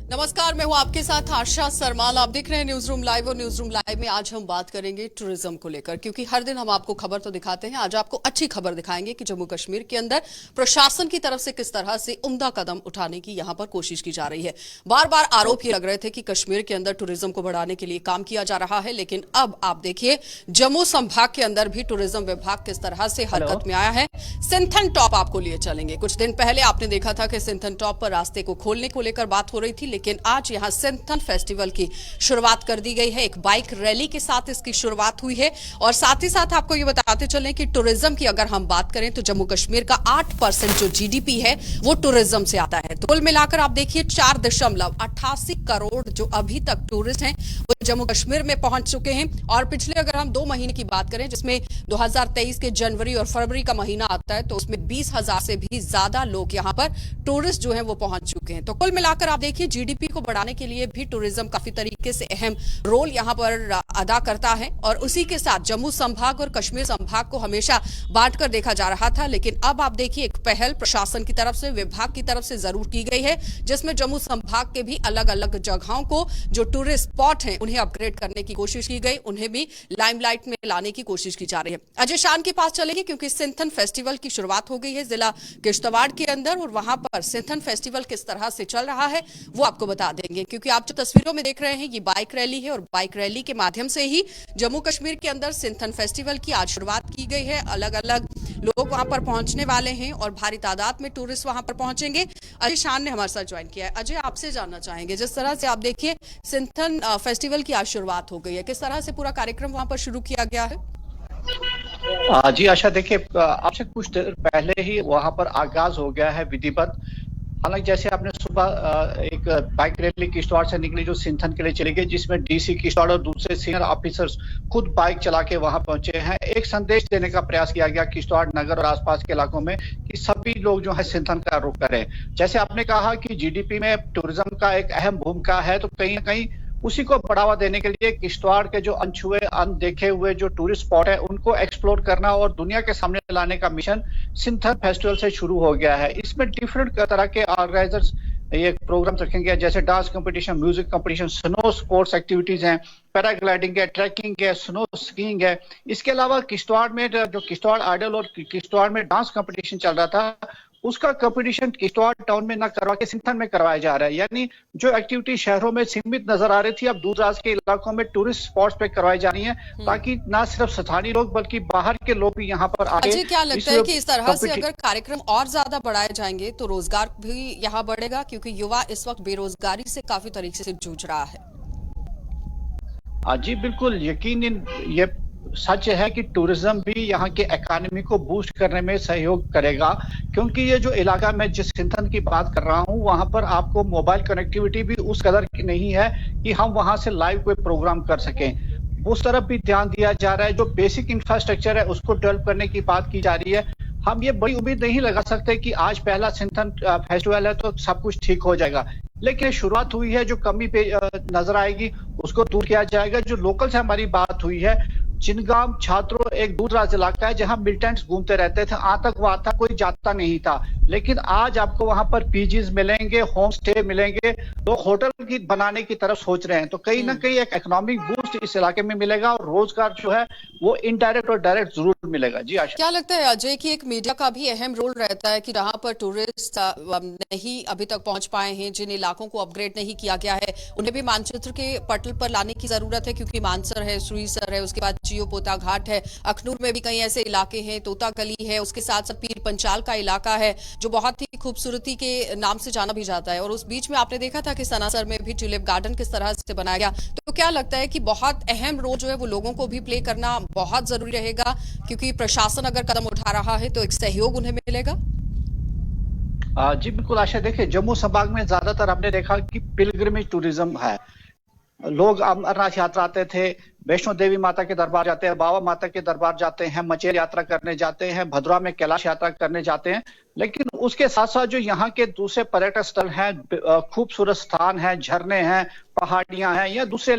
नमस्कार, मैं हूं आपके साथ आशा सरमाल। आप देख रहे हैं न्यूज रूम लाइव और न्यूज रूम लाइव में आज हम बात करेंगे टूरिज्म को लेकर, क्योंकि हर दिन हम आपको खबर तो दिखाते हैं। आज आपको अच्छी खबर दिखाएंगे कि जम्मू कश्मीर के अंदर प्रशासन की तरफ से किस तरह से उम्दा कदम उठाने की यहां पर कोशिश की जा रही है। बार बार आरोप ये लग रहे थे कि कश्मीर के अंदर टूरिज्म को बढ़ाने के लिए काम किया जा रहा है, लेकिन अब आप देखिए जम्मू संभाग के अंदर भी टूरिज्म विभाग किस तरह से हरकत में आया है। सिंथन टॉप आपको लिए चलेंगे। कुछ दिन पहले आपने देखा था कि सिंथन टॉप पर रास्ते को खोलने को लेकर बात हो रही थी, लेकिन आज यहां सिंथन फेस्टिवल की शुरुआत कर दी गई है। एक बाइक रैली के साथ इसकी शुरुआत हुई है और साथ ही साथ आपको ये बताते चलें कि टूरिज्म की अगर हम बात करें तो जम्मू कश्मीर का 8% जो जीडीपी है वो टूरिज्म से आता है। तो कुल मिलाकर आप देखिए 4.88 करोड़ जो अभी तक टूरिस्ट हैं वो जम्मू कश्मीर में पहुंच चुके हैं। और पिछले अगर हम 2 महीने की बात करें, जिसमें 2023 के जनवरी और फरवरी का महीना आता है, तो उसमें 20,000 से भी ज्यादा लोग यहां पर टूरिस्ट जो है वो पहुंच चुके हैं। तो कुल मिलाकर आप देखिए जीडीपी को बढ़ाने के लिए भी टूरिज्म काफी तरीके से अहम रोल यहां पर अदा करता है। और उसी के साथ जम्मू संभाग और कश्मीर संभाग को हमेशा बांटकर देखा जा रहा था, लेकिन अब आप देखिए एक पहल प्रशासन की तरफ से, विभाग की तरफ से जरूर की गई है, जिसमें जम्मू संभाग के भी अलग अलग जगहों को जो टूरिस्ट स्पॉट हैं उन्हें अपग्रेड करने की कोशिश की गई, उन्हें भी लाइमलाइट में लाने की कोशिश की जा रही है। अजय शान के पास चलेंगे, क्योंकि सिंथन फेस्टिवल की शुरुआत हो गई है जिला किश्तवाड़ के अंदर, और वहां पर सिंथन फेस्टिवल किस तरह से चल रहा है वो आपको बता देंगे। क्योंकि आप जो तस्वीरों में देख रहे हैं ये बाइक रैली है, और बाइक रैली के माध्यम से ही जम्मू कश्मीर के अंदर सिंथन फेस्टिवल की आज शुरुआत की गई है। अलग अलग लोग वहां पर पहुंचने वाले हैं और भारी तादाद में टूरिस्ट वहां पर पहुंचेंगे। अजय शान ने हमारे साथ ज्वाइन किया है। अजय, आपसे जानना चाहेंगे, जिस तरह से आप देखिए सिंथन फेस्टिवल की आज शुरुआत हो गई है, किस तरह से पूरा कार्यक्रम वहां पर शुरू किया गया है? जी आशा, देखिए आपसे कुछ देर पहले ही वहां पर आगाज हो गया है विधिवत। हालांकि जैसे आपने सुबह एक बाइक रैली किश्तवाड़ से निकली जो सिंथन के लिए चली गई, जिसमें डीसी किश्तवाड़ और दूसरे सीनियर ऑफिसर्स खुद बाइक चला के वहां पहुंचे हैं। एक संदेश देने का प्रयास किया गया किश्तवाड़ नगर और आसपास के इलाकों में कि सभी लोग जो है सिंथन का रुख करें। जैसे आपने कहा कि जीडीपी में टूरिज्म का एक अहम भूमिका है, तो कहीं ना कहीं उसी को बढ़ावा देने के लिए किश्तवाड़ के जो अनछुए अनदेखे हुए जो टूरिस्ट स्पॉट है उनको एक्सप्लोर करना और दुनिया के सामने लाने का मिशन सिंथन फेस्टिवल से शुरू हो गया है। इसमें डिफरेंट तरह के ऑर्गेनाइजर्स ये प्रोग्राम रखेंगे, जैसे dance competition, music competition, snow sports activities हैं, पैराग्लाइडिंग है, ट्रैकिंग है, स्नो स्कीइंग है। इसके अलावा किश्तवाड़ में जो किश्तवाड़ आइडल और किश्तवाड़ में डांस कंपटीशन चल रहा था, उसका कंपटीशन किश्तवाड़ टाउन में न करवा के सिंथन में करवाया जा रहा है। यानी जो एक्टिविटी शहरों में सीमित नजर आ रही थी, अब दूर दराज के इलाकों में टूरिस्ट स्पॉट्स पे करवाई जा रही है, ताकि न सिर्फ स्थानीय लोग बल्कि बाहर के लोग भी यहाँ पर आए। क्या लगता है कि इस तरह से अगर कार्यक्रम और ज्यादा बढ़ाए जाएंगे तो रोजगार भी यहाँ बढ़ेगा, क्योंकि युवा इस वक्त बेरोजगारी से काफी तरीके से जूझ रहा है? जी बिल्कुल, यकीनन ये सच है कि टूरिज्म भी यहाँ के इकोनॉमी को बूस्ट करने में सहयोग करेगा, क्योंकि ये जो इलाका मैं जिस सिंथन की बात कर रहा हूँ वहां पर आपको मोबाइल कनेक्टिविटी भी उस कदर की नहीं है कि हम वहां से लाइव कोई प्रोग्राम कर सकें। उस तरफ भी ध्यान दिया जा रहा है। जो बेसिक इंफ्रास्ट्रक्चर है उसको डेवलप करने की बात की जा रही है। हम ये बड़ी उम्मीद नहीं लगा सकते कि आज पहला सिंथन फेस्टिवल है तो सब कुछ ठीक हो जाएगा, लेकिन शुरुआत हुई है। जो कमी पे नजर आएगी उसको दूर किया जाएगा। जो लोकल से हमारी बात हुई है, चिनगाम छात्रों एक दूर दराज इलाका है जहां मिलिटेंट्स घूमते रहते थे, आतंकवाद था, कोई जाता नहीं था, लेकिन आज आपको वहां पर पीजीज मिलेंगे, होम स्टे मिलेंगे, लोग होटल की बनाने की तरफ सोच रहे हैं। तो कहीं ना कहीं एक इकोनॉमिक बूस्ट इस इलाके में मिलेगा और रोजगार जो है वो इनडायरेक्ट और डायरेक्ट जरूर मिलेगा। जी आशा, क्या लगता है अजय कि एक मीडिया का भी अहम रोल रहता है कि जहां पर टूरिस्ट नहीं अभी तक पहुंच पाए हैं, जिन इलाकों को अपग्रेड नहीं किया गया है, उन्हें भी मानचित्र के पटल पर लाने की जरूरत है, क्योंकि मानसर है, सुईसर है, उसके बाद जियो पोता घाट है, अखनूर में भी कई ऐसे इलाके हैं, तोता गली है, उसके साथ साथ पीर पंचाल का इलाका है जो बहुत ही खूबसूरती के नाम से जाना भी जाता है। और उस बीच में आपने देखा था कि सनासर में भी ट्यूलिप गार्डन किस तरह से बनाया गया। तो क्या लगता है कि बहुत अहम रोल जो है वो लोगों को भी प्ले करना बहुत जरूरी रहेगा, क्योंकि प्रशासन अगर कदम उठा रहा है तो एक सहयोग उन्हें मिलेगा? जी बिल्कुल आशा, देखिए जम्मू संभाग में ज्यादातर हमने देखा कि पिलग्रिमेज टूरिज्म है। लोग अमरनाथ यात्रा आते थे, वैष्णो देवी माता के दरबार जाते हैं, बाबा माता के दरबार जाते हैं, मचेल यात्रा करने जाते हैं, भद्रवा में कैलाश यात्रा करने जाते हैं। लेकिन उसके साथ साथ जो यहाँ के दूसरे पर्यटक स्थल हैं, खूबसूरत स्थान हैं, झरने हैं, पहाड़ियां हैं या दूसरे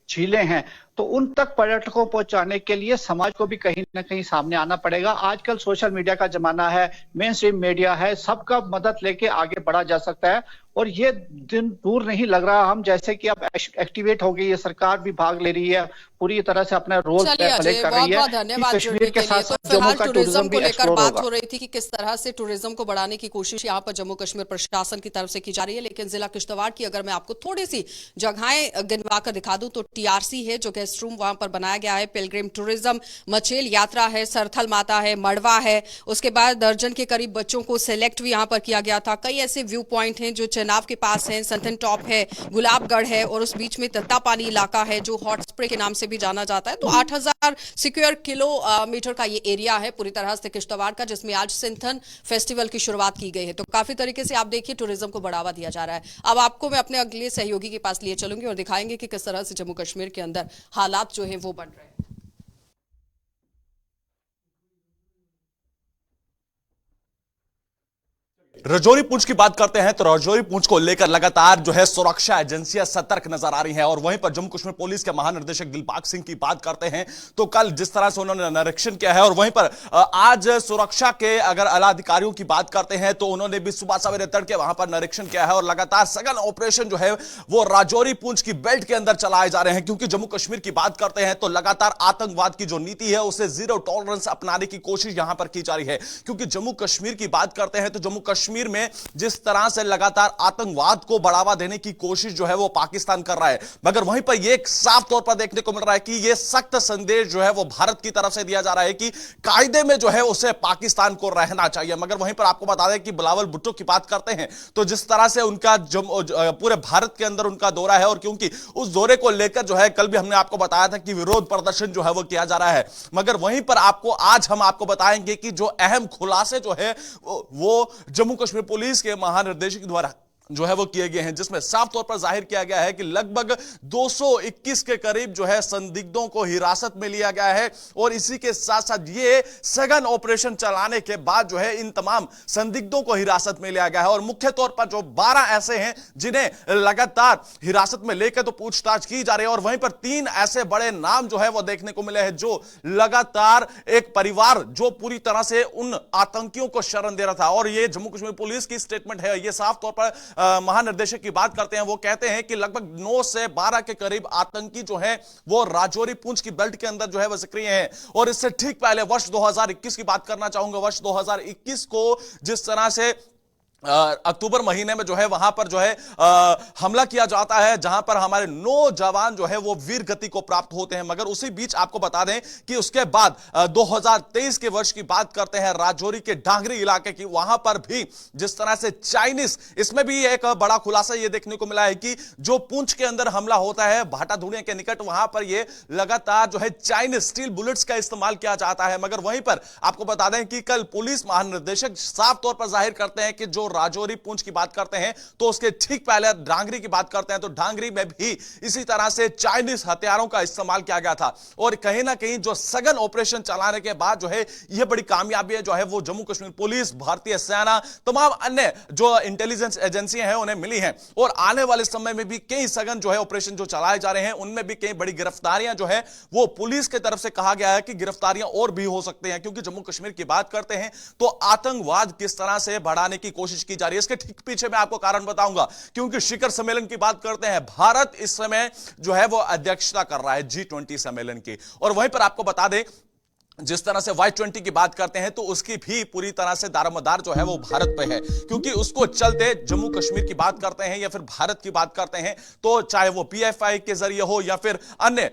झीलें हैं, तो उन तक पर्यटकों पहुंचाने के लिए समाज को भी कहीं ना कहीं सामने आना पड़ेगा। आजकल सोशल मीडिया का जमाना है, मेन स्ट्रीम मीडिया है, सबका मदद लेके आगे बढ़ा जा सकता है। और ये दिन दूर नहीं लग रहा, हम जैसे कि अब एक्टिवेट हो गई है, सरकार भी भाग ले रही है, पूरी तरह से अपना रोल चलिए प्ले अजय, कर बहुत रही है बहुत कि धन्यवाद कश्मीर जुड़ने के के साथ लिए। तो साथ जम्मू फिलहाल का टूरिज्म टूरिज्म को भी लेकर एक्सप्लोर बात होगा। हो रही थी कि किस तरह से टूरिज्म को बढ़ाने की कोशिश यहाँ पर जम्मू कश्मीर प्रशासन की तरफ से की जा रही है। लेकिन जिला किश्तवाड़ की अगर मैं आपको थोड़ी सी जगहें गिनवा कर दिखा दूं तो टीआरसी है जो गेस्ट रूम वहां पर बनाया गया है, पिलग्रिम टूरिज्म, मचेल यात्रा है, सरथल माता है, मड़वा है, उसके बाद दर्जन के करीब बच्चों को सिलेक्ट भी यहाँ पर किया गया था। कई ऐसे व्यू पॉइंट हैं जो चेनाब के पास हैं, संथन टॉप है, गुलाबगढ़ है और उस बीच में तत्तापानी इलाका है जो हॉट स्प्रे के नाम से भी जाना जाता है। तो 8000 स्क्वायर किलोमीटर का ये एरिया है पूरी तरह से किश्तवाड़ का, जिसमें आज सिंथन फेस्टिवल की शुरुआत की गई है। तो काफी तरीके से आप देखिए टूरिज्म को बढ़ावा दिया जा रहा है। अब आपको मैं अपने अगले सहयोगी के पास लिए चलूंगी और दिखाएंगे कि किस तरह से जम्मू कश्मीर के अंदर हालात जो है वो बन रहे हैं। राजौरी पुंछ की बात करते हैं तो राजौरी पुंछ को लेकर लगातार जो है सुरक्षा एजेंसियां सतर्क नजर आ रही हैं। और वहीं पर जम्मू कश्मीर पुलिस के महानिदेशक दिलबाग सिंह की बात करते हैं तो कल जिस तरह से उन्होंने निरीक्षण किया है, और वहीं पर आज सुरक्षा के अगर आला अधिकारियों की बात करते हैं तो उन्होंने भी सुबह सवेरे तड़के वहां पर निरीक्षण किया है। और लगातार सघन ऑपरेशन जो है वो राजौरी पुंछ की बेल्ट के अंदर चलाए जा रहे हैं, क्योंकि जम्मू कश्मीर की बात करते हैं तो लगातार आतंकवाद की जो नीति है उसे जीरो टॉलरेंस अपनाने की कोशिश यहां पर की जा रही है। क्योंकि जम्मू कश्मीर की बात करते हैं तो जम्मू कश्मीर में जिस तरह से लगातार आतंकवाद को बढ़ावा देने की कोशिश जो है वो पाकिस्तान कर रहा है, मगर वहीं पर यह साफ तौर पर देखने को मिल रहा है कि यह सख्त संदेश जो है वो भारत की तरफ से दिया जा रहा है कि कायदे में जो है उसे पाकिस्तान को रहना चाहिए। मगर वहीं पर आपको बता दें कि बिलावल भुट्टो की बात करते हैं तो जिस तरह से उनका पूरे भारत के अंदर उनका दौरा है, और क्योंकि उस दौरे को लेकर जो है कल भी हमने आपको बताया था कि विरोध प्रदर्शन जो है वो किया जा रहा है, मगर वहीं पर आज हम आपको बताएंगे कि जो अहम खुलासे जो है वो जम्मू कश्मीर पुलिस के महानिदेशक द्वारा जो है वो किए गए हैं, जिसमें साफ तौर पर जाहिर किया गया है कि लगभग 221 के करीब जो है संदिग्धों को हिरासत में लिया गया है। और इसी के साथ साथ ये सघन ऑपरेशन चलाने के बाद जो है इन तमाम संदिग्धों को हिरासत में लिया गया है। और मुख्य तौर पर जो 12 ऐसे हैं जिन्हें लगातार हिरासत में लेकर तो पूछताछ की जा रही है, और वहीं पर 3 ऐसे बड़े नाम जो है वो देखने को मिले हैं जो लगातार एक परिवार जो पूरी तरह से उन आतंकियों को शरण दे रहा था। और ये जम्मू कश्मीर पुलिस की स्टेटमेंट है, ये साफ तौर पर महानिर्देशक की बात करते हैं, वो कहते हैं कि लगभग 9 से 12 के करीब आतंकी जो है वो राजौरी पुंछ की बेल्ट के अंदर जो है वो सक्रिय हैं। और इससे ठीक पहले वर्ष 2021 की बात करना चाहूंगा। वर्ष 2021 को जिस तरह से अक्टूबर महीने में जो है वहां पर जो है हमला किया जाता है, जहां पर हमारे 9 जवान जो है वो वीर गति को प्राप्त होते हैं। मगर उसी बीच आपको बता दें कि उसके बाद 2023 के वर्ष की बात करते हैं राजौरी के डांगरी इलाके की, वहां पर भी जिस तरह से चाइनीज, इसमें भी एक बड़ा खुलासा यह देखने को मिला है कि जो पुंछ के अंदर हमला होता है भाटा धुड़िया के निकट, वहां पर यह लगातार जो है चाइनीज स्टील बुलेट्स का इस्तेमाल किया जाता है। मगर वहीं पर आपको बता दें कि कल पुलिस महानिदेशक साफ तौर पर जाहिर करते हैं कि जो राजौरी पुंछ की बात करते हैं तो उसके ठीक पहले डांगरी की बात करते हैं तो डांगरी में भी इसी तरह से चाइनीज हथियारों का इस्तेमाल किया गया था। और कहीं ना कहीं जो सघन ऑपरेशन चलाने के बाद जो है यह बड़ी कामयाबी जो है वो जम्मू कश्मीर पुलिस, भारतीय सेना, तमाम अन्य जो इंटेलिजेंस एजेंसियां हैं उन्हें मिली हैं। और आने वाले समय में भी कई सघन जो है ऑपरेशन जो चलाए जा रहे हैं, उनमें भी कई बड़ी गिरफ्तारियां जो है वो पुलिस की तरफ से कहा गया है कि गिरफ्तारियां और भी हो सकते हैं। क्योंकि जम्मू कश्मीर की बात करते हैं तो आतंकवाद किस तरह से बढ़ाने की कोशिश की जा रही है, इसके ठीक पीछे मैं आपको कारण बताऊंगा। क्योंकि शिखर सम्मेलन की बात करते हैं, भारत इस समय जो है वो अध्यक्षता कर रहा है G20 सम्मेलन की। और वहीं पर आपको बता दें जिस तरह से Y20 की बात करते हैं तो उसकी भी पूरी तरह से दारोमदार जो है वो भारत पे है। क्योंकि उसको चलते जम्मू कश्मीर की बात करते हैं या फिर भारत की बात करते हैं तो चाहे वो PFI के जरिए हो या फिर अन्य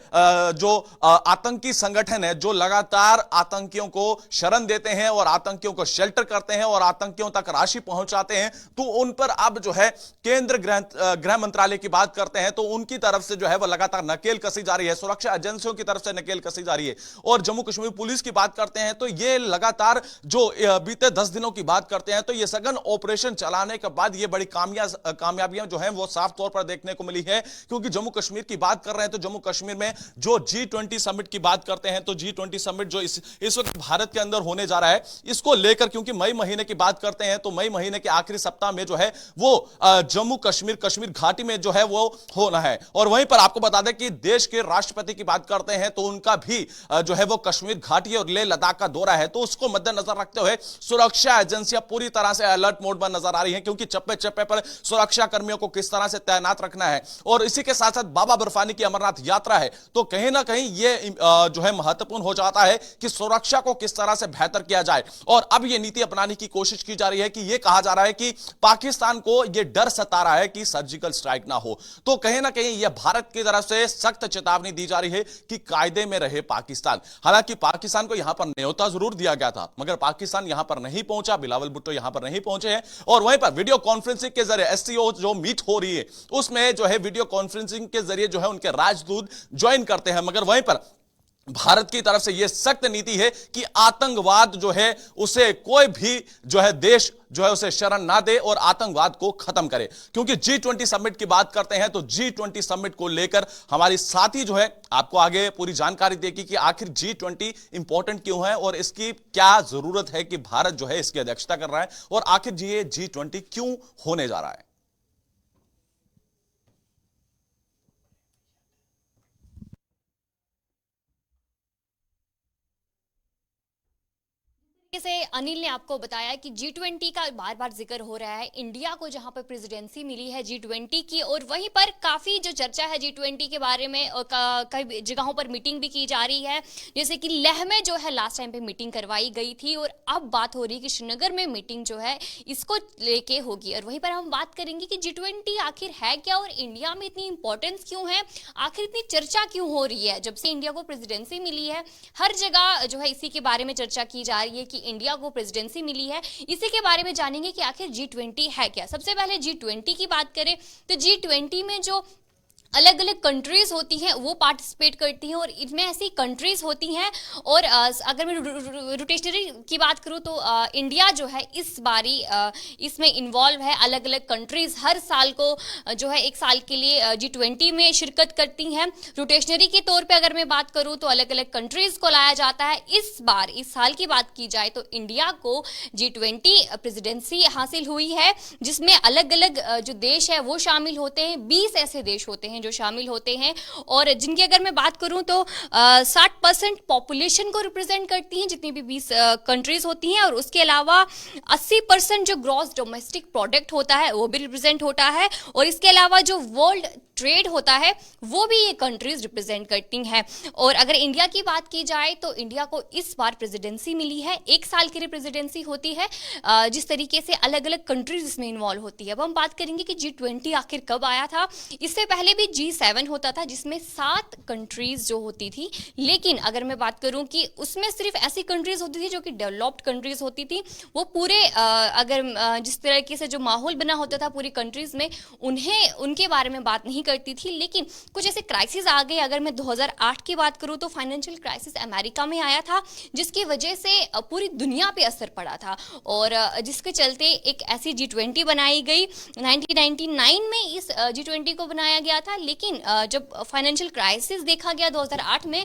जो आतंकी संगठन है जो लगातार आतंकियों को शरण देते हैं और आतंकियों को शेल्टर करते हैं और आतंकियों तक राशि पहुंचाते हैं, तो उन पर अब जो है केंद्र गृह मंत्रालय की बात करते हैं तो उनकी तरफ से जो है वो लगातार नकेल कसी जा रही है, सुरक्षा एजेंसियों की तरफ से नकेल कसी जा रही है। और जम्मू कश्मीर पुलिस पुलिस की बात करते हैं तो ये लगातार जो बीते 10 दिनों की बात करते हैं तो ये सघन ऑपरेशन चलाने के बाद ये बड़ी कामयाबियां जो हैं वो साफ तौर पर देखने को मिली है। क्योंकि जम्मू कश्मीर की बात कर रहे हैं तो जम्मू कश्मीर में जो G20 समिट की बात करते हैं तो G20 समिट जो इस वक्त भारत के अंदर होने जा रहा है, इसको लेकर क्योंकि मई महीने की बात करते हैं तो मई महीने के आखिरी सप्ताह में जो है वो जम्मू कश्मीर घाटी में जो है वो होना है। और वहीं पर आपको बता दें कि देश के राष्ट्रपति की बात करते हैं तो उनका भी जो है वो कश्मीर घाटी और लेह लद्दाख का दौरा है। तो उसको मद्देनजर रखते हुए सुरक्षा एजेंसियां पूरी तरह से अलर्ट मोड पर नजर आ रही हैं, क्योंकि चप्पे चप्पे पर सुरक्षा कर्मियों को किस तरह से तैनात रखना है। और इसी के साथ साथ बाबा बर्फानी की अमरनाथ यात्रा है तो कहीं ना कहीं यह जो है महत्वपूर्ण हो जाता है कि सुरक्षा को किस तरह से बेहतर किया जाए। और अब यह नीति अपनाने की कोशिश की जा रही है कि यह कहा जा रहा है कि पाकिस्तान को यह डर सता रहा है कि सर्जिकल स्ट्राइक ना हो। तो कहीं ना कहीं यह भारत की तरफ से सख्त चेतावनी दी जा रही है कि कायदे में रहे पाकिस्तान। हालांकि पाकिस्तान को यहां पर न्योता जरूर दिया गया था, मगर पाकिस्तान यहां पर नहीं पहुंचा, बिलावल भुट्टो यहां पर नहीं पहुंचे हैं। और वहीं पर वीडियो कॉन्फ्रेंसिंग के जरिए एससीओ जो मीट हो रही है उसमें जो है वीडियो कॉन्फ्रेंसिंग के जरिए जो है उनके राजदूत ज्वाइन करते हैं। मगर वहीं पर भारत की तरफ से यह सख्त नीति है कि आतंकवाद जो है उसे कोई भी जो है देश जो है उसे शरण ना दे और आतंकवाद को खत्म करे। क्योंकि G20 समिट की बात करते हैं तो G20 समिट को लेकर हमारी साथी जो है आपको आगे पूरी जानकारी देगी कि आखिर G20 इंपॉर्टेंट क्यों है और इसकी क्या जरूरत है कि भारत जो है इसकी अध्यक्षता कर रहा है और आखिर ये G20 क्यों होने जा रहा है। से अनिल ने आपको बताया कि G20 का बार बार जिक्र हो रहा है, इंडिया को जहां पर प्रेसिडेंसी मिली है G20 की, और वहीं पर काफी जो चर्चा है G20 के बारे में और कई जगहों पर मीटिंग भी की जा रही है। जैसे कि लेह में जो है लास्ट टाइम पे मीटिंग करवाई गई थी और अब बात हो रही है कि श्रीनगर में मीटिंग जो है इसको लेके होगी। और वहीं पर हम बात करेंगे कि G20 आखिर है क्या और इंडिया में इतनी इंपॉर्टेंस क्यों है, आखिर इतनी चर्चा क्यों हो रही है। जब से इंडिया को प्रेसिडेंसी मिली है हर जगह जो है इसी के बारे में चर्चा की जा रही है कि इंडिया को प्रेसिडेंसी मिली है। इसी के बारे में जानेंगे कि आखिर G20 है क्या। सबसे पहले G20 की बात करें तो G20 में जो अलग अलग कंट्रीज होती हैं वो पार्टिसिपेट करती हैं और इनमें ऐसी कंट्रीज होती हैं। और अगर मैं रोटेशनरी की बात करूं तो इंडिया जो है इस बारी इसमें इन्वॉल्व है। अलग अलग कंट्रीज हर साल को जो है एक साल के लिए G20 में शिरकत करती हैं। रोटेशनरी के तौर पे अगर मैं बात करूं तो अलग अलग कंट्रीज को लाया जाता है। इस बार इस साल की बात की जाए तो इंडिया को G20 प्रेसिडेंसी हासिल हुई है, जिसमें अलग अलग जो देश है वो शामिल होते हैं। 20 ऐसे देश होते हैं जो शामिल होते हैं और जिनकी अगर मैं बात करूं तो 60% पॉपुलेशन को रिप्रेजेंट करती हैं जितनी भी 20 कंट्रीज होती हैं। और उसके अलावा 80% जो ग्रॉस डोमेस्टिक प्रोडक्ट होता है वो भी रिप्रेजेंट होता है। और इसके अलावा जो वर्ल्ड ट्रेड होता है वो भी ये कंट्रीज रिप्रेजेंट करती हैं। और अगर इंडिया की बात की जाए तो इंडिया को इस बार प्रेसिडेंसी मिली है, एक साल की प्रेसिडेंसी होती है। जिस तरीके से अलग अलग कंट्रीज इसमें इन्वॉल्व होती है। अब हम बात करेंगे कि G20 आखिर कब आया था। इससे पहले भी G7 होता था जिसमें 7 कंट्रीज जो होती थी, लेकिन अगर मैं बात करूं कि उसमें सिर्फ ऐसी कंट्रीज होती थी जो कि डेवलप्ड कंट्रीज होती थी। वो पूरे अगर जिस तरीके से जो माहौल बना होता था पूरी कंट्रीज में उन्हें उनके बारे में बात नहीं करती थी। लेकिन कुछ ऐसे क्राइसिस आ गए। अगर मैं 2008 की बात करूं तो फाइनेंशियल क्राइसिस अमेरिका में आया था जिसकी वजह से पूरी दुनिया पे असर पड़ा था और जिसके चलते एक ऐसी G20 बनाई गई। 1999 में इस G20 को बनाया गया था, लेकिन जब फाइनेंशियल क्राइसिस देखा गया 2008 में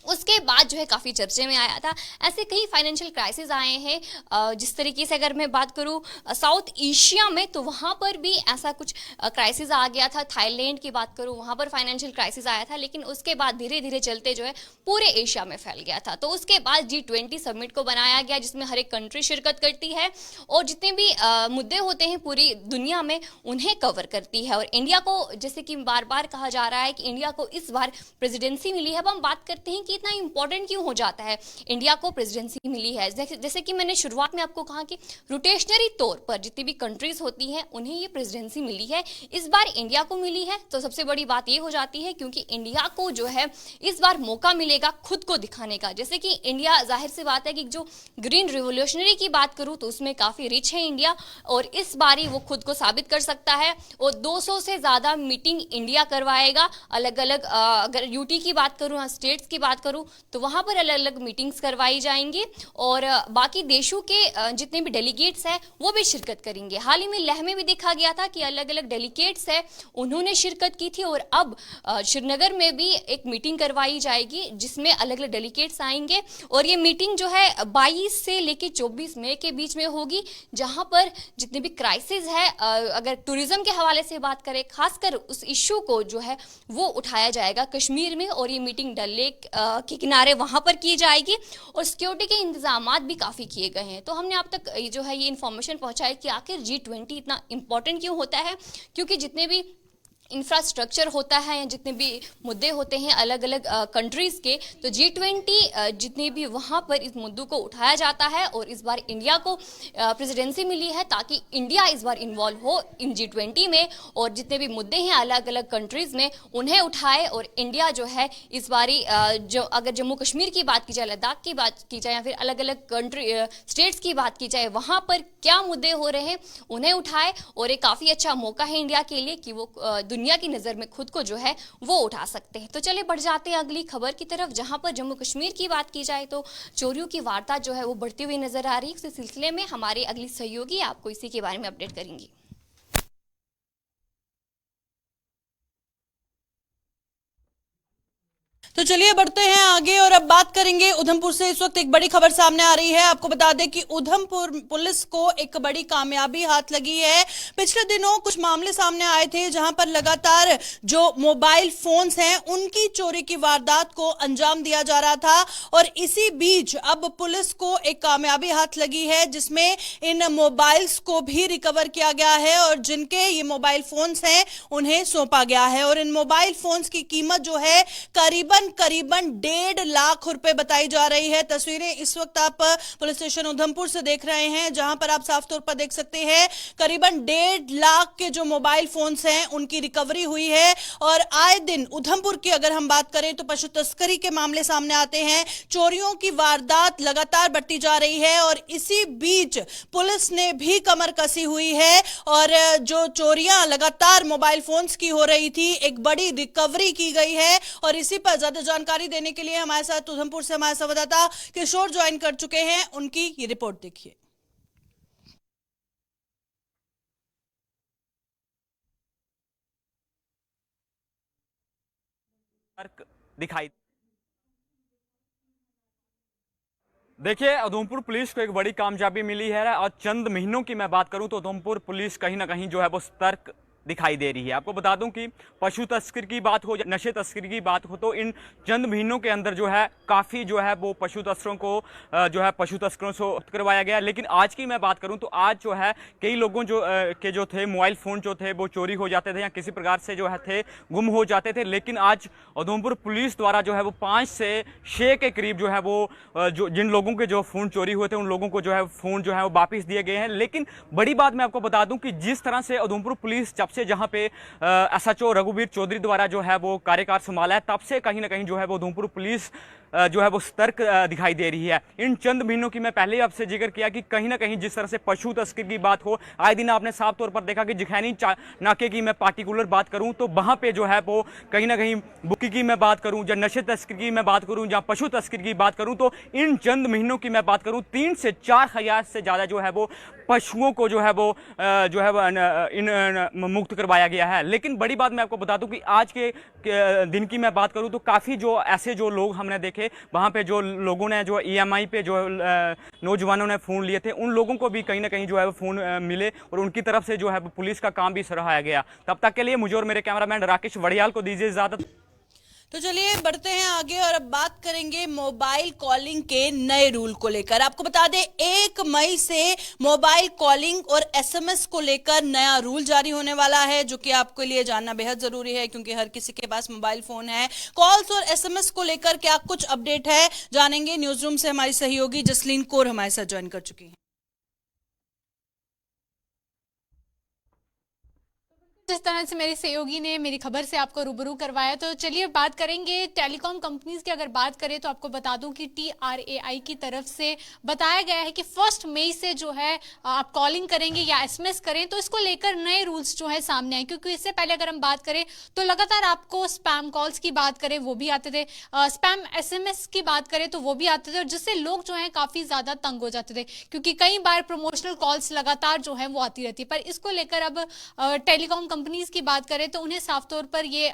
उसके बाद जो है काफ़ी चर्चे में आया था। ऐसे कई फाइनेंशियल क्राइसिस आए हैं। जिस तरीके से अगर मैं बात करूं साउथ एशिया में तो वहां पर भी ऐसा कुछ क्राइसिस आ गया था। थाईलैंड की बात करूं वहां पर फाइनेंशियल क्राइसिस आया था, लेकिन उसके बाद धीरे धीरे चलते जो है पूरे एशिया में फैल गया था। तो उसके बाद G20 समिट को बनाया गया जिसमें हर एक कंट्री शिरकत करती है और जितने भी मुद्दे होते हैं पूरी दुनिया में उन्हें कवर करती है। और इंडिया को जैसे कि बार बार कहा जा रहा है कि इंडिया को इस बार प्रेसिडेंसी मिली है। अब हम बात करते हैं कि इतना इंपॉर्टेंट क्यों हो जाता है इंडिया को प्रेसिडेंसी मिली है। जैसे कि मैंने शुरुआत में आपको कहा कि रोटेशनरी तौर पर जितनी भी कंट्रीज होती हैं उन्हें ये प्रेसिडेंसी मिली है, इस बार इंडिया को मिली है। तो सबसे बड़ी बात ये हो जाती है क्योंकि इंडिया को जो है इस बार मौका मिलेगा खुद को दिखाने का। जैसे कि इंडिया जाहिर सी बात है कि जो ग्रीन रिवोल्यूशनरी की बात करूं तो उसमें काफी रिच है इंडिया और इस बारी वो खुद को साबित कर सकता है। और 200 से ज्यादा मीटिंग इंडिया करवाएगा अलग अलग। अगर यूटी की बात करूं, स्टेट्स की बात करूं तो वहां पर अलग अलग मीटिंग्स करवाई जाएंगी और बाकी देशों के जितने भी डेलीगेट्स हैं वो भी शिरकत करेंगे। हाल ही में लेह में भी देखा गया था कि अलग अलग डेलीगेट्स हैं उन्होंने शिरकत की थी और अब श्रीनगर में भी एक मीटिंग करवाई जाएगी जिसमें अलग अलग डेलीगेट्स आएंगे और ये मीटिंग जो है 22 से लेकर 24 मई के बीच में होगी, जहां पर जितने भी क्राइसिस है अगर टूरिज्म के हवाले से बात करें खासकर उस इश्यू को जो है वो उठाया जाएगा कश्मीर में और ये मीटिंग डल लेक के किनारे वहां पर की जाएगी और सिक्योरिटी के इंतजामात भी काफी किए गए हैं। तो हमने आप तक जो है ये इन्फॉर्मेशन पहुंचाई कि आखिर G20 इतना इंपॉर्टेंट क्यों होता है, क्योंकि जितने भी इंफ्रास्ट्रक्चर होता है या जितने भी मुद्दे होते हैं अलग अलग कंट्रीज के, तो G20 जितने भी वहां पर इस मुद्दों को उठाया जाता है और इस बार इंडिया को प्रेसिडेंसी मिली है ताकि इंडिया इस बार इन्वॉल्व हो इन G20 में और जितने भी मुद्दे हैं अलग अलग कंट्रीज में उन्हें उठाए और इंडिया जो है इस बारी जो अगर जम्मू कश्मीर की बात की जाए, लद्दाख की बात की जाए या फिर अलग अलग कंट्री स्टेट्स की बात की जाए, वहां पर क्या मुद्दे हो रहे हैं उन्हें उठाए और एक काफी अच्छा मौका है इंडिया के लिए कि वो दुनिया की नजर में खुद को जो है वो उठा सकते हैं। तो चलिए बढ़ जाते हैं अगली खबर की तरफ, जहां पर जम्मू कश्मीर की बात की जाए तो चोरियों की वारदात जो है वो बढ़ती हुई नजर आ रही है। इस सिलसिले में हमारे अगली सहयोगी आपको इसी के बारे में अपडेट करेंगी। तो चलिए बढ़ते हैं आगे और अब बात करेंगे उधमपुर से। इस वक्त एक बड़ी खबर सामने आ रही है। आपको बता दें कि उधमपुर पुलिस को एक बड़ी कामयाबी हाथ लगी है। पिछले दिनों कुछ मामले सामने आए थे जहां पर लगातार जो मोबाइल फोन्स हैं उनकी चोरी की वारदात को अंजाम दिया जा रहा था और इसी बीच अब पुलिस को एक कामयाबी हाथ लगी है जिसमें इन मोबाइल्स को भी रिकवर किया गया है और जिनके ये मोबाइल फोन्स हैं उन्हें सौंपा गया है और इन मोबाइल फोन्स की कीमत जो है करीबन 1.5 लाख रुपए बताई जा रही है। तस्वीरें इस वक्त आप पुलिस स्टेशन उधमपुर से देख रहे हैं जहां पर आप साफ तौर पर देख सकते हैं करीबन 1.5 लाख के जो मोबाइल फोन्स हैं उनकी रिकवरी हुई है। और आए दिन उधमपुर की अगर हम बात करें तो पशु तस्करी के मामले सामने आते हैं, चोरियों की वारदात लगातार बढ़ती जा रही है और इसी बीच पुलिस ने भी कमर कसी हुई है और जो चोरियां लगातार मोबाइल फोन्स की हो रही थी एक बड़ी रिकवरी की गई है। और इसी पर ज्यादा जानकारी देने के लिए हमारे साथ उधमपुर से हमारे संवाददाता किशोर ज्वाइन कर चुके हैं, उनकी ये रिपोर्ट देखिए। दिखाई देखिए, उधमपुर पुलिस को एक बड़ी कामयाबी मिली है और चंद महीनों की मैं बात करूं तो उधमपुर पुलिस कहीं ना कहीं जो है वो सतर्क दिखाई दे रही है। आपको बता दूं कि पशु तस्करी की बात हो, नशे तस्करी की बात हो तो इन चंद महीनों के अंदर जो है काफ़ी जो है वो पशु तस्करों को जो है पशु तस्करों से करवाया गया। लेकिन आज की मैं बात करूं तो आज जो है कई लोगों के जो थे मोबाइल फ़ोन जो थे वो चोरी हो जाते थे या किसी प्रकार से जो है थे गुम हो जाते थे। लेकिन आज उधमपुर पुलिस द्वारा जो है वो 5 से 6 के करीब जो है वो जो जिन लोगों के जो फ़ोन चोरी हुए थे उन लोगों को जो है फ़ोन जो है वो वापस दिए गए हैं। लेकिन बड़ी बात मैं आपको बता दूं कि जिस तरह से उधमपुर पुलिस जब से जहां पे SHO रघुवीर चौधरी द्वारा जो है वो कार्यकाल संभाला है तब से कहीं ना कहीं जो है वो उधमपुर पुलिस जो है वो सतर्क दिखाई दे रही है। इन चंद महीनों की मैं पहले ही आपसे जिक्र किया कि कहीं ना कहीं जिस तरह से पशु तस्करी की बात हो, आए दिन आपने साफ तौर पर देखा कि जिखैनी नाके की मैं पार्टिकुलर बात करूं तो वहां पे जो है वो कहीं ना कहीं बुकी की मैं बात करूं या नशे तस्करी की मैं बात करूं या पशु तस्करी की बात करूं तो इन चंद महीनों की मैं बात करूं 3 से 4 हजार से ज्यादा जो है वो पशुओं को जो है वो मुक्त करवाया गया है। लेकिन बड़ी बात मैं आपको बता दूं कि आज के दिन की मैं बात करूं तो काफ़ी जो ऐसे जो लोग हमने देखे वहां पे जो लोगों ने जो EMI पे जो नौजवानों ने फ़ोन लिए थे उन लोगों को भी कहीं ना कहीं जो है वो फ़ोन मिले और उनकी तरफ से जो है पुलिस का काम भी सराहाया गया। तब तक के लिए मुझे और मेरे कैमरामैन राकेश वड़ियाल को दीजिए इजाजत। तो चलिए बढ़ते हैं आगे और अब बात करेंगे मोबाइल कॉलिंग के नए रूल को लेकर। आपको बता दें 1 मई से मोबाइल कॉलिंग और SMS को लेकर नया रूल जारी होने वाला है जो कि आपके लिए जानना बेहद जरूरी है क्योंकि हर किसी के पास मोबाइल फोन है। कॉल्स और SMS को लेकर क्या कुछ अपडेट है जानेंगे, न्यूज रूम से हमारी सहयोगी जसलीन कौर हमारे साथ ज्वाइन कर चुकी है। जिस तरह से मेरे सहयोगी ने मेरी खबर से आपको रूबरू करवाया, तो चलिए बात करेंगे टेलीकॉम कंपनीज की। अगर बात करें तो आपको बता दूं कि TRAI की तरफ से बताया गया है कि 1 मई से जो है आप कॉलिंग करेंगे या SMS करें तो इसको लेकर नए रूल्स जो है सामने आए। क्योंकि इससे पहले अगर हम बात करें तो लगातार आपको स्पैम कॉल्स की बात करें वो भी आते थे, स्पैम SMS की बात करें तो वो भी आते थे, और जिससे लोग जो है काफी ज्यादा तंग हो जाते थे क्योंकि कई बार प्रमोशनल कॉल्स लगातार जो है वो आती रहती है। पर इसको लेकर अब टेलीकॉम कंपनीज की बात करें तो उन्हें साफ तौर पर ये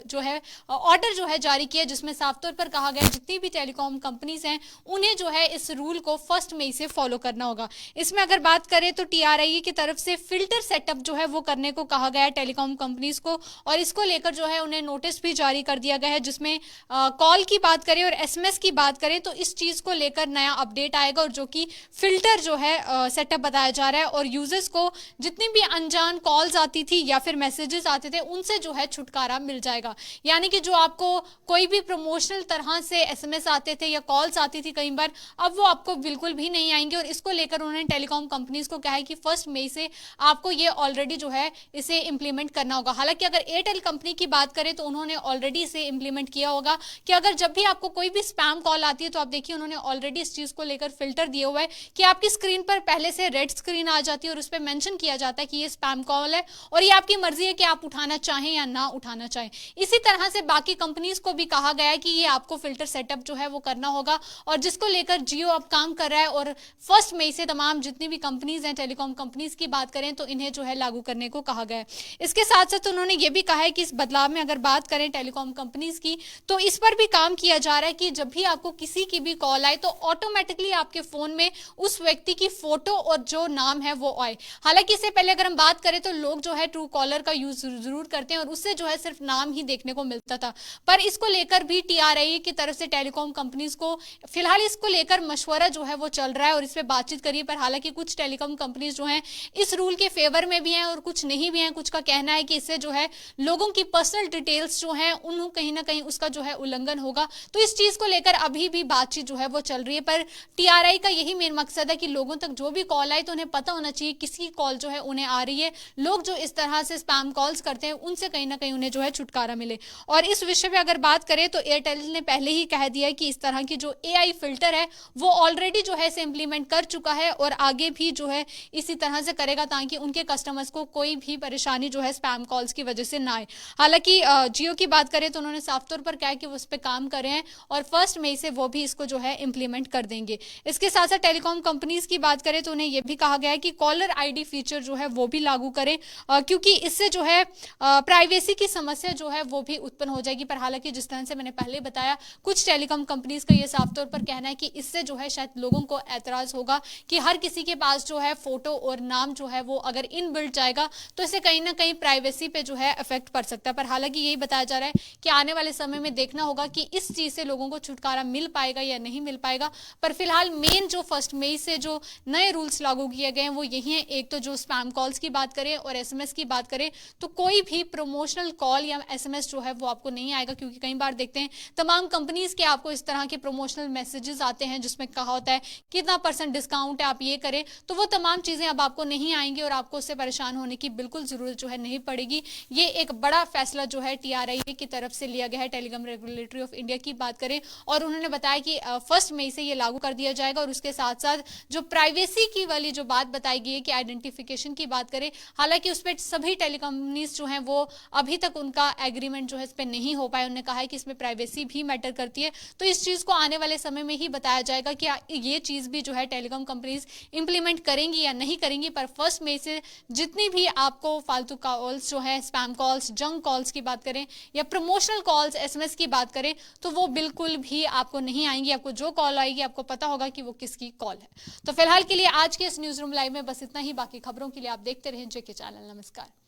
जो है ऑर्डर जो है जारी किया, जिसमें साफ तौर पर कहा गया जितनी भी टेलीकॉम कंपनीज हैं उन्हें जो है इस रूल को 1 मई से फॉलो करना होगा। इसमें अगर बात करें तो TRAI की तरफ से फिल्टर सेटअप जो है वो करने को कहा गया है टेलीकॉम कंपनीज को, और इसको लेकर जो है उन्हें नोटिस भी जारी कर दिया गया है, जिसमें कॉल की बात करें और SMS की बात करें तो इस चीज को लेकर नया अपडेट आएगा, और जो कि फिल्टर जो है सेटअप बताया जा रहा है, और यूजर्स को जितनी भी अनजान कॉल्स आती थी या फिर मैसेजेस आते थे उनसे जो है छुटकारा मिल जाएगा। यानी कि जो आपको कोई भी प्रमोशनल तरह से SMS आते थे या कॉल्स आती थी कई बार, अब वो आपको बिल्कुल भी नहीं आएंगे। और इसको लेकर उन्होंने टेलीकॉम कंपनीज को कहा है कि 1 मई से आपको ये ऑलरेडी जो है इसे इंप्लीमेंट करना होगा। हालांकि अगर एयरटेल कंपनी की बात करें तो उन्होंने ऑलरेडी इसे इंप्लीमेंट किया होगा कि अगर जब भी आपको कोई भी स्पैम कॉल आती है तो आप देखिए उन्होंने ऑलरेडी इस चीज को लेकर फिल्टर दिया हुआ है कि आपकी स्क्रीन पर पहले से रेड स्क्रीन आ जाती है और उस पर मेंशन किया जाता है कि ये स्पैम कॉल है और ये आपकी मर्जी है कि आप उठाना चाहें या ना उठाना चाहें। इसी तरह से बाकी कंपनीज को भी कहा गया है कि ये आपको फिल्टर सेटअप जो है वो करना होगा, और जिसको लेकर जियो अब काम कर रहा है, और 1 मई से तमाम जितनी भी कंपनीज हैं टेलीकॉम कंपनीज की बात करें तो इन्हें जो है लागू करने को कहा गया है। इसके साथ साथ उन्होंने ये भी कहा है कि इस बदलाव में अगर बात करें टेलीकॉम कंपनीज की तो इस पर भी काम किया जा रहा है कि जब भी आपको किसी की भी कॉल आए तो ऑटोमेटिकली आपके फोन में उस व्यक्ति की फोटो और जो नाम है वो आए। हालांकि इससे पहले अगर हम बात करें तो लोग जो है ट्रू कॉलर का यूज जरूर करते हैं और उससे जो है सिर्फ नाम ही देखने को मिलता था, पर इसको लेकर भी TRAI की तरफ से टेलीकॉम कंपनीज को फिलहाल इसको लेकर मशवरा जो है वो चल रहा है और इस पे बातचीत करी। पर हालांकि कुछ टेलीकॉम कंपनीज जो हैं इस रूल के फेवर में भी हैं और कुछ नहीं भी हैं। कुछ का कहना है कि इससे जो है लोगों की पर्सनल डिटेल्स जो है उन्होंने कहीं ना कहीं उसका जो है उल्लंघन होगा। तो इस चीज को लेकर अभी भी बातचीत जो है वो चल रही है, पर TRAI का यही मेन मकसद है कि लोगों तक जो भी कॉल आए तो उन्हें पता होना चाहिए किसकी कॉल जो है उन्हें आ रही है। लोग जो इस तरह से स्पैम कॉल्स करते हैं उनसे कहीं ना कहीं उन्हें जो है छुटकारा मिले। और इस विषय में अगर बात करें तो एयरटेल ने पहले ही कह दिया है कि इस तरह की जो AI फिल्टर है वो ऑलरेडी जो है इसे इंप्लीमेंट कर चुका है और आगे भी जो है इसी तरह से करेगा ताकि उनके कस्टमर्स को कोई भी परेशानी जो है स्पैम कॉल्स की वजह से ना आए। हालांकि जियो की बात करें तो उन्होंने साफ तौर पर कहा कि वो उस पर काम कर रहे हैं और 1 मई से वो भी इसको जो है इंप्लीमेंट कर देंगे। इसके साथ साथ टेलीकॉम कंपनीज की बात करें तो उन्हें यह भी कहा गया है कि कॉलर ID फीचर जो है वो भी लागू करें, क्योंकि इससे जो है प्राइवेसी की समस्या जो है वो भी उत्पन्न हो जाएगी। पर हालांकि जिस तरह से मैंने पहले बताया कुछ टेलीकॉम कंपनीज का ये साफ तौर पर कहना है कि इससे जो है शायद लोगों को ऐतराज होगा कि हर किसी के पास जो है फोटो और नाम जो है वो अगर इनबिल्ट जाएगा तो इससे कहीं ना कहीं प्राइवेसी पे जो है इफेक्ट पड़ सकता है। पर हालांकि यही बताया जा रहा है कि आने वाले समय में देखना होगा कि इस चीज से लोगों को छुटकारा मिल पाएगा या नहीं मिल पाएगा। पर फिलहाल मेन जो 1 मई से जो नए रूल्स लागू किए गए हैं वो यही है। एक तो जो स्पैम कॉल्स की बात करें और SMS की बात करें तो कोई भी प्रमोशनल कॉल या SMS जो है वो आपको नहीं आएगा, क्योंकि कई बार देखते हैं तमाम कंपनीज के आपको इस तरह के प्रमोशनल मैसेजेस आते हैं जिसमें कहा होता है कितना % डिस्काउंट है, आप ये करें, तो वो तमाम चीजें अब आपको नहीं आएंगी और आपको उससे परेशान होने की बिल्कुल जरूरत जो है नहीं पड़ेगी। ये एक बड़ा फैसला जो है TRAI की तरफ से लिया गया है टेलीकॉम रेगुलेटरी ऑफ इंडिया की बात करें, और उन्होंने बताया कि 1 मई से ये लागू कर दिया जाएगा। और उसके साथ साथ जो प्राइवेसी की वाली जो बात बताई गई है कि आइडेंटिफिकेशन की बात करें, हालांकि उस पर सभी टेलीकॉम्पनीज जो हैं वो अभी तक उनका एग्रीमेंट जो है इस पर नहीं हो पाया। उन्होंने कहा है कि इसमें प्राइवेसी भी मैटर करती है, तो इस चीज को आने वाले समय में ही बताया जाएगा कि ये चीज भी जो है टेलीकॉम कंपनीज इंप्लीमेंट करेंगी या नहीं करेंगी। पर 1 मई से जितनी भी आपको फालतू कॉल्स जो है स्पैम कॉल्स, जंक कॉल्स की बात करें या प्रमोशनल कॉल्स SMS की बात करें तो वो बिल्कुल भी आपको नहीं आएंगी। आपको जो कॉल आएगी आपको पता होगा कि वो किसकी कॉल है। तो फिलहाल के लिए आज के इस न्यूज रूम लाइव में बस इतना ही। बाकी खबरों के लिए आप देखते रहें JK चैनल। नमस्कार।